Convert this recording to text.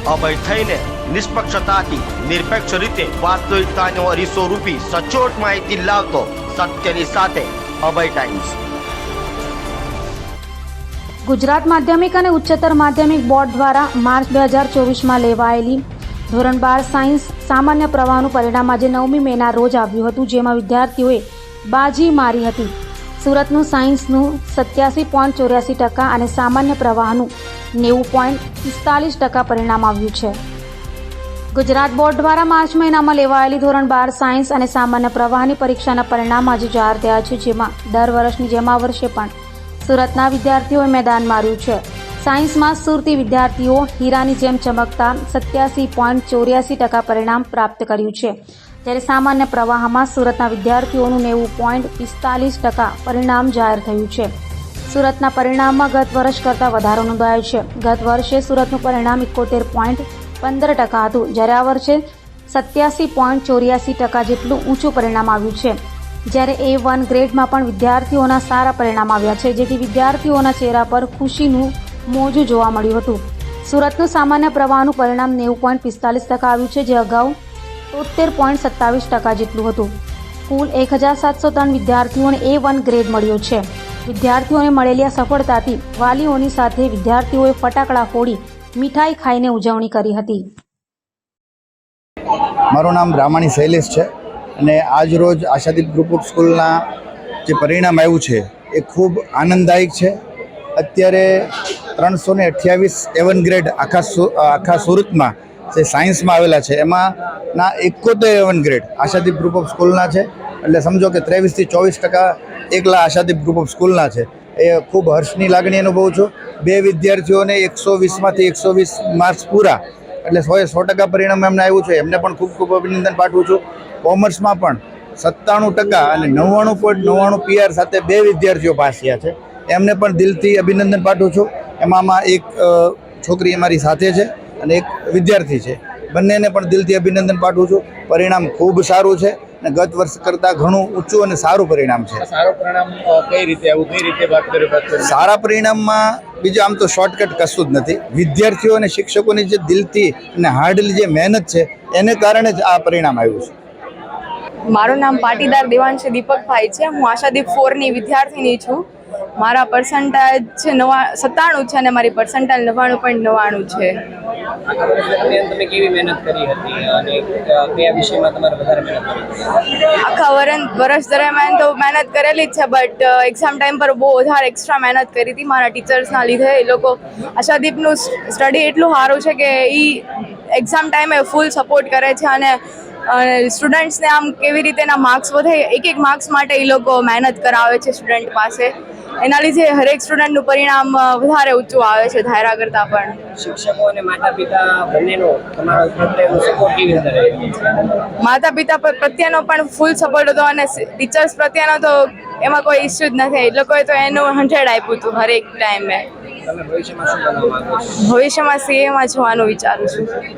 અભય થઈને નિષ્પક્ષતાથી નિરપેક્ષ રીતે વાસ્તવિકતાનો અરીસો રૂપી સચોટ માહિતી લાવતો સત્યની સાથે અભય ટાઈમ્સ। ગુજરાત માધ્યમિક અને ઉચ્ચતર માધ્યમિક બોર્ડ દ્વારા માર્ચ 2024માં લેવાયેલી ધોરણ 12 સાયન્સ સામાન્ય પ્રવાહનું પરિણામ આજે 9મી મેના રોજ આવ્યું હતું, જેમાં વિદ્યાર્થીઓએ બાજી મારી હતી। સુરતનું સાયન્સનું 87.84% અને સામાન્ય પ્રવાહનું 90.45% પરિણામ આવ્યું છે। ગુજરાત બોર્ડ દ્વારા માર્ચ મહિનામાં લેવાયેલી ધોરણ 12 સાયન્સ અને સામાન્ય પ્રવાહની પરીક્ષાના પરિણામ આજે જાહેર થયા છે, જેમાં દર વર્ષની જેમ આ વર્ષે પણ સુરતના વિદ્યાર્થીઓએ મેદાન માર્યું છે। સાયન્સમાં સુરતી વિદ્યાર્થીઓ હીરાની જેમ ચમકતા 87.84% પરિણામ પ્રાપ્ત કર્યું છે, જ્યારે સામાન્ય પ્રવાહમાં સુરતના વિદ્યાર્થીઓનું 90.45% પરિણામ જાહેર થયું છે। સુરતના પરિણામમાં ગત વર્ષ કરતાં વધારો નોંધાયો છે। ગત વર્ષે સુરતનું પરિણામ 71.15% હતું, જ્યારે આ વર્ષે 87.84% જેટલું ઊંચું પરિણામ આવ્યું છે। જ્યારે A1 ગ્રેડમાં પણ વિદ્યાર્થીઓના સારા પરિણામ આવ્યા છે, જેથી વિદ્યાર્થીઓના ચહેરા પર ખુશીનું મોજું જોવા મળ્યું હતું। સુરતનું સામાન્ય પ્રવાહનું પરિણામ 90.45% આવ્યું છે, જે અગાઉ 73.27% જેટલું હતું। કુલ 1703 વિદ્યાર્થીઓને A1 ગ્રેડ મળ્યો છે। વિદ્યાર્થીઓને મળેલી આ સફળતાથી વાલીઓની સાથે વિદ્યાર્થીઓએ ફટાકડા ફોડી મીઠાઈ ખાઈને ઉજવણી કરી હતી। મારું નામ રામાણી શૈલેષ છે અને આજ રોજ આશાદીપ ગ્રુપ ઓફ સ્કૂલના જે પરિણામ આવ્યું છે એ ખૂબ આનંદદાયક છે। અત્યારે 328 A1 ગ્રેડ આખા સુરતમાં જે સાયન્સમાં આવેલા છે એમાં ના 71 A1 grade Ashadeep group of સ્કૂલના છે, એટલે સમજો કે 23 થી 24% એકલા આશાદીપ ગ્રુપ ઓફ સ્કૂલના છે। એ ખૂબ હર્ષની લાગણી અનુભવું છું। બે વિદ્યાર્થીઓને 120માંથી 120 માર્ક્સ પૂરા, એટલે 100% પરિણામ એમને આવ્યું છે, એમને પણ ખૂબ ખૂબ અભિનંદન પાઠવું છું। કોમર્સમાં પણ 97% અને 99.99 PR સાથે બે વિદ્યાર્થીઓ પાસ થયા છે, એમને પણ દિલથી અભિનંદન પાઠવું છું। એમાં એક છોકરી અમારી સાથે છે અને એક વિદ્યાર્થી છે, બંનેને પણ દિલથી અભિનંદન પાઠવું છું। પરિણામ ખૂબ સારું છે અને ગત વર્ષ કરતાં ઘણું ઊંચું અને સારું પરિણામ છે। સારું પરિણામ કઈ રીતે આવું, કઈ રીતે વાત કરી? સારા પરિણામમાં બીજું આમ તો શોર્ટકટ કશું જ નથી। વિદ્યાર્થીઓ અને શિક્ષકોની જે દિલથી અને હાર્ડલી જે મહેનત છે એને કારણે જ આ પરિણામ આવ્યું છે। મારું નામ પાટીદાર દેવાંશી દીપકભાઈ છે। હું આશાદીપ 4ની વિદ્યાર્થીની છું। મારા પર્સન્ટેજ 97 છે અને મારી પર્સન્ટાઇલ 99.99 છે। તમે કેવી મહેનત કરી હતી અને કયા વિષયમાં તમારે વધારે મહેનત કરી? આખા વર્ષ દરમિયાન તો મહેનત કરેલી જ છે, બટ એક્ઝામ ટાઈમ પર બહુ વધારે એક્સ્ટ્રા મહેનત કરી હતી મારા ટીચર્સના લીધે। એ લોકો આશાદીપનું સ્ટડી એટલું સારું છે કે એ એક્ઝામ ટાઈમે ફૂલ સપોર્ટ કરે છે અને સ્ટુડન્ટ્સને આમ કેવી રીતે એના માર્ક્સ વધે, એક માર્ક્સ માટે એ લોકો મહેનત કરાવે છે સ્ટુડન્ટ પાસે। એના લીધે હરેક સ્ટુડન્ટનું પરિણામ વધારે ઊંચું આવે છે ધાર્યા કરતાં પણ। શિક્ષકો અને માતા પિતા બંનેનો તમારા પ્રત્યેનો સપોર્ટ કેવી રીતે રહ્યો? માતા પિતા પ્રત્યેનો પણ ફૂલ સપોર્ટ હતો અને ટીચર્સ પ્રત્યેનો તો એમાં કોઈ ઇસ્યુ જ નથી। એ લોકોએ તો એનું 100 આપ્યું હતું હરેક ટાઈમે। તમે ભવિષ્યમાં શું બનવા માંગો છો? ભવિષ્યમાં CA માં જવાનું વિચારું છું।